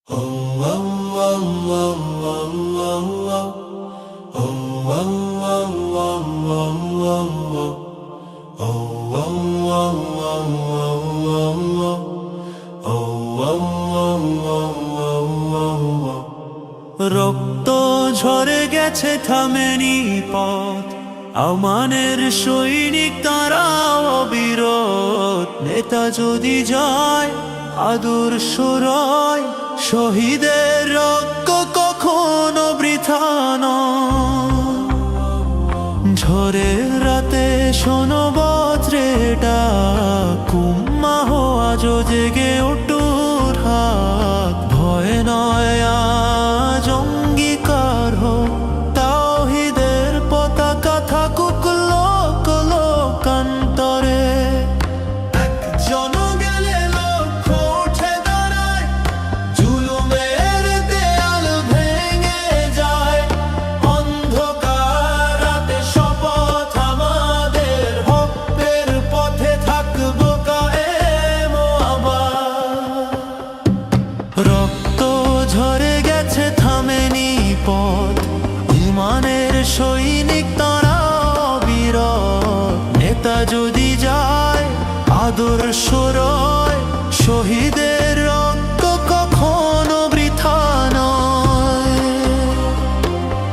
রক্ত ঝরে গেছে থামেনি পথ, আমানের সৈনিক তারা অবিরত। নেতা যদি যায় আদর্শ রয়, শহীদের রক্ত কখনো বৃথা নয়। ঝড়ের রাতে শোনো বজ্রে ডাক, কুম্মাহ আজও জেগে ওঠুর হাত। ভয় নয় আজ অঙ্গীকার হোক, তাওহীদের পতাকা থাকুক লোক লোকান্তরে। একজন গেলে লক্ষ উঠে দাঁড়ায়, জুলুমের দেয়াল ভেঙে যায়। অন্ধকার রাতে শপথ আমাদের, হকের পথে থাকবো কায়েম আবার। রক্ত ঝরে গেছে থামেনি পথ, ইমানের সৈনিক তারা অবিরত। নেতা যদি যায় আদর্শ রয়, শহীদের রক্ত কখনো বৃথা নয়।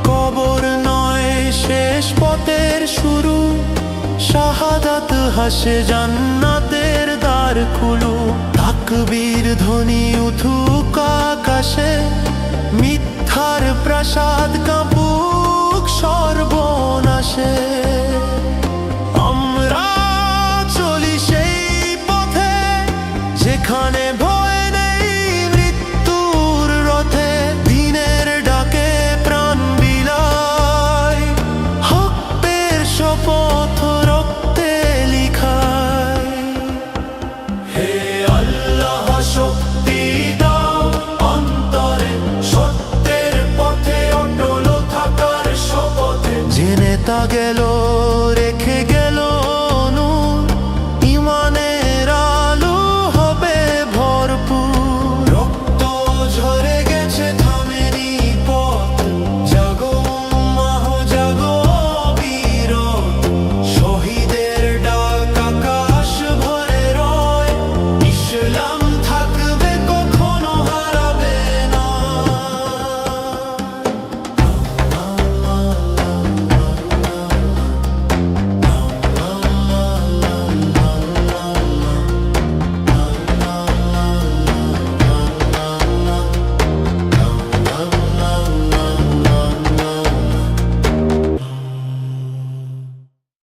কবর নয় শেষ পথের শুরু, শাহাদাত হাসে জান্নাতের দ্বার খুলু। তাকবীর ধ্বনি উঠুক